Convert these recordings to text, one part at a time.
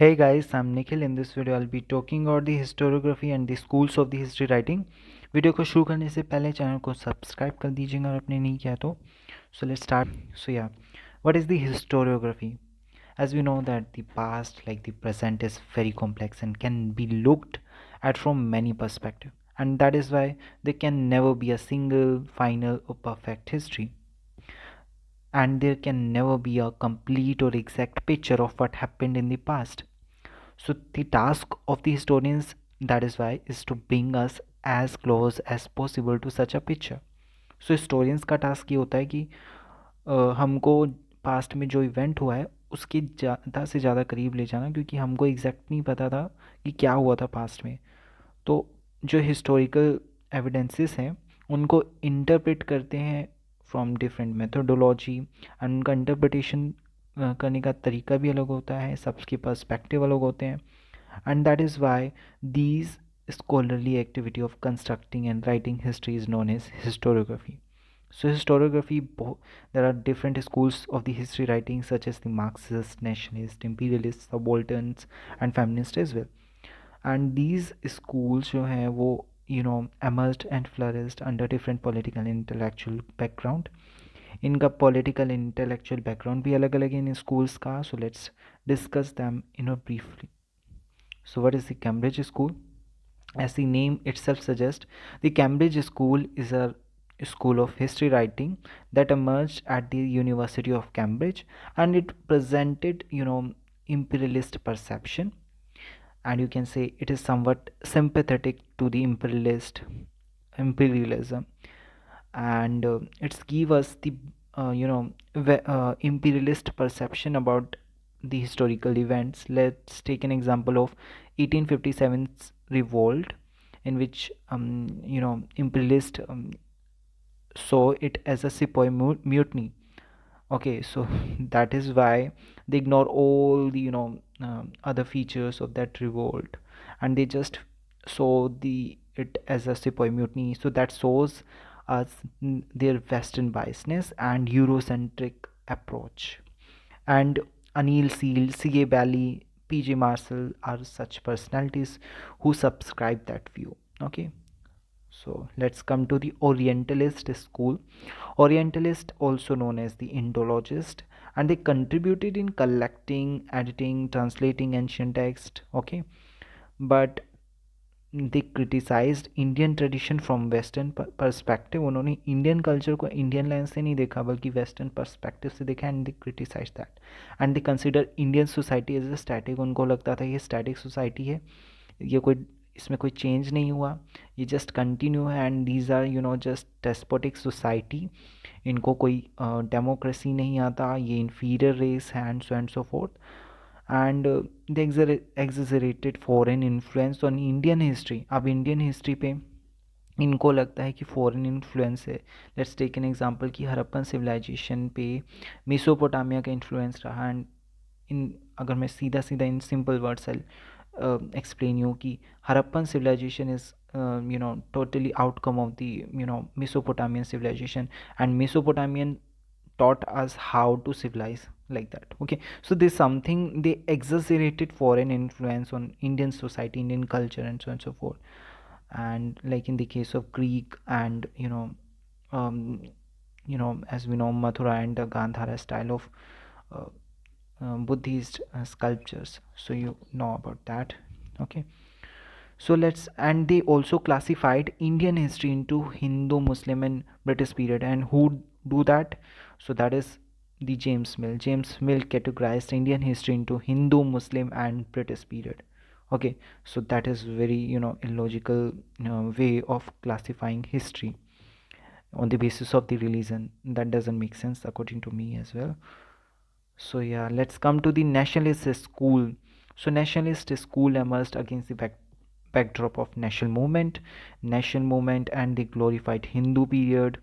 Hey guys, I'm Nikhil. In this video, I'll be talking about the historiography and the schools of the history writing. Video को शुरू करने से पहले channel को subscribe कर दीजिएगा अगर आपने नहीं किया तो. So let's start. So yeah, what is the historiography? As we know that the past, like the present, is very complex and can be looked at from many perspectives, and that is why there can never be a single, final, or perfect history, and there can never be a complete or exact picture of what happened in the past. So the task of the historians, that is why, is to bring us as close as possible to such a picture. So historians का task ये होता है कि हमको past में जो event हुआ है उसके ज़्यादा से ज़्यादा करीब ले जाना, क्योंकि हमको एग्जैक्ट नहीं पता था कि क्या हुआ था पास्ट में. तो जो हिस्टोरिकल एविडेंसेस हैं उनको इंटरप्रेट करते हैं फ्रॉम डिफरेंट मेथोडोलॉजी, एंड उनका इंटरप्रिटेशन करने का तरीका भी अलग होता है, सबके पर्सपेक्टिव अलग होते हैं. And that is why these scholarly activity of constructing and writing history is known as historiography. So historiography, there are different schools of the history writing such as the Marxist, nationalist, imperialist, subalterns, and feminist as well. And these schools जो हैं वो emerged and flourished under different political and intellectual background. इनका political and intellectual background भी अलग अलग है इन schools का. So let's discuss them briefly. So what is the Cambridge School? As the name itself suggests, the Cambridge School is a school of history writing that emerged at the University of Cambridge, and it presented imperialist perception, and you can say it is somewhat sympathetic to the imperialism, and it's give us the imperialist perception about the historical events. Let's take an example of 1857's revolt, in which imperialist saw it as a sepoy mutiny. Okay, so that is why they ignore all the other features of that revolt, and they just saw the it as a sepoy mutiny. So that shows us their western biasness and eurocentric approach. And Anil Seal, C.A. Bally, P.J. Marshall are such personalities who subscribe that view. Okay, so let's come to the Orientalist school. Orientalist, also known as the Indologist, and they contributed in collecting, editing, translating ancient text. Okay, but they criticized Indian tradition from western perspective. उन्होंने Indian culture को Indian lens से नहीं देखा बल्कि western perspective से देखा, and they criticise that, and they consider Indian society as a static. उनको लगता था ये स्टैटिक सोसाइटी है, ये कोई इसमें कोई चेंज नहीं हुआ, ये जस्ट कंटिन्यू है, and these are just despotic society. इनको कोई डेमोक्रेसी नहीं आता, ये इन्फीरियर रेस है, and so forth. And the exaggerated foreign influence on Indian history. अब इंडियन हिस्ट्री पे इनको लगता है कि फॉरेन इन्फ्लुएंस है. लेट्स टेक एन एग्जांपल कि हड़प्पन सिविलाइजेशन पे मेसोपोटामिया का इन्फ्लुएंस रहा. एंड इन अगर मैं सीधा सीधा in simple words explain you कि Harappan civilisation is totally outcome of the Mesopotamian civilization, and Mesopotamian taught us how to civilize like that. Okay, so there's something, they exaggerated foreign influence on Indian society, Indian culture, and so on and so forth. And like in the case of Greek and um, as we know, Mathura and the Gandhara style of uh, Buddhist sculptures. So you know about that. Okay, so let's, and they also classified Indian history into Hindu, Muslim, and British period. And who do that? So that is the James Mill. James Mill categorized Indian history into Hindu, Muslim, and British period. Okay, so that is very illogical way of classifying history on the basis of the religion. That doesn't make sense according to me as well. So yeah, let's come to the nationalist school. So nationalist school emerged against the backdrop of national movement, and the glorified Hindu period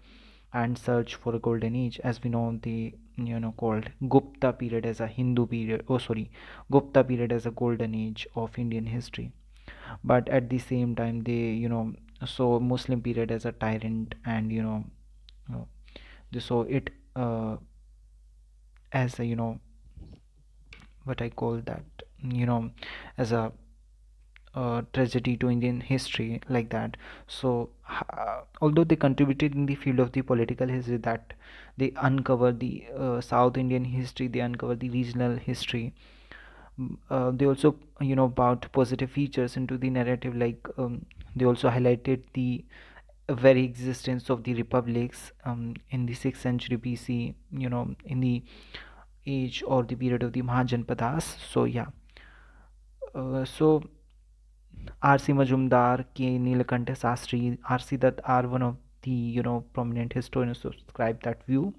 and search for a golden age. As we know, the called Gupta period as a Hindu period. Oh, sorry, Gupta period as a golden age of Indian history. But at the same time, they saw Muslim period as a tyrant, and uh, they saw it as a what I call that. as a tragedy to Indian history, like that. So, although they contributed in the field of the political history, that they uncover the South Indian history, they uncover the regional history. They also, brought positive features into the narrative, like they also highlighted the very existence of the republics in the 6th century BC, in the age or the period of the Mahajanpadas. So, yeah. So R.C. Majumdar, K. Nilakanta Sastri, R.C. Dutt are one of the prominent historians who subscribe that view.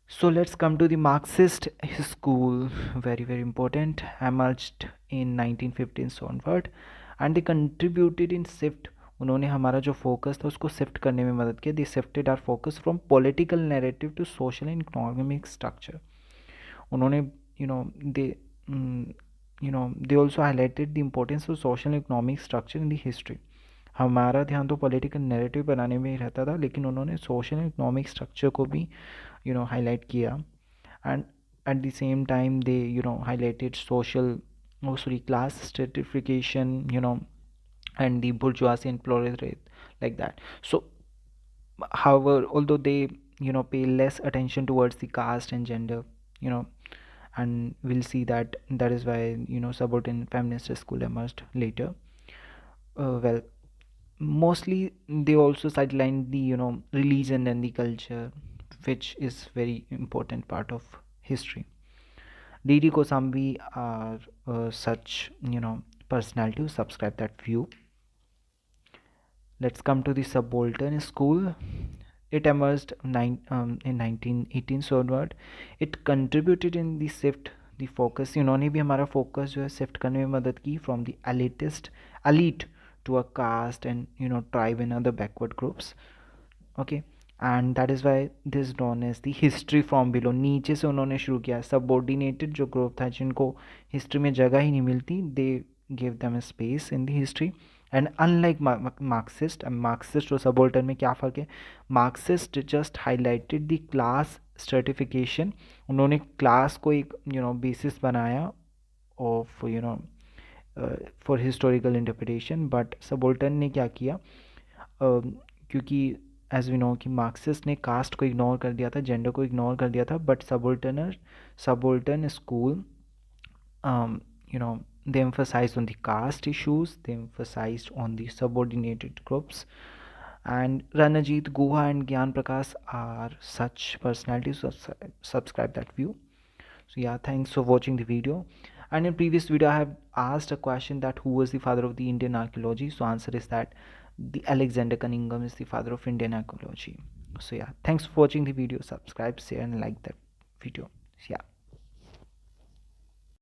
So let's come to the Marxist school, very very important, emerged in 1915 onward, and they contributed in shift. उन्होंने हमारा जो focus था उसको shift करने में मदद किया. They shifted are focus from political narrative to social and economic structure. उन्होंने they they also highlighted the importance of social and economic structure in the history. हमारा ध्यान तो पॉलिटिकल नैरेटिव बनाने में ही रहता था, लेकिन उन्होंने सोशल एंड इकोनॉमिक स्ट्रक्चर को भी highlight किया. And at the same time they highlighted class stratification, and the bourgeoisie and proletariat, like that. So however, although they pay less attention towards the caste and gender, you know and we'll see that is why subaltern feminist school emerged later. Well, mostly they also sidelined the religion and the culture, which is very important part of history. Didi Kosambi are such personality who subscribe that view. Let's come to the subaltern school. It emerged in 1918 onward. It contributed in the shift the focus. इन्होंने भी हमारा focus जो है shift करने में मदद की from the elite to a caste and tribe and other backward groups. Okay, and that is why this is known as the history from below. नीचे से उन्होंने शुरू किया. Subordinated जो group था जिनको history में जगह ही नहीं मिलती, they gave them a space in the history. And unlike Marxist और subaltern में क्या फ़र्क है? Marxist just highlighted the class stratification. उन्होंने class को एक basis बनाया of for historical interpretation. But subaltern ने क्या किया? क्योंकि एज वी नो कि मार्क्सिस्ट ने कास्ट को इग्नोर कर दिया था, जेंडर को इग्नोर कर दिया था, but subaltern school they emphasized on the caste issues, they emphasized on the subordinated groups. And Ranajit Guha and Gyan Prakash are such personalities who subscribe that view. So yeah, thanks for watching the video. And in previous video I have asked a question that who was the father of the Indian archaeology. So answer is that the Alexander Cunningham is the father of Indian archaeology. So yeah, thanks for watching the video. Subscribe, share and like that video. Yeah.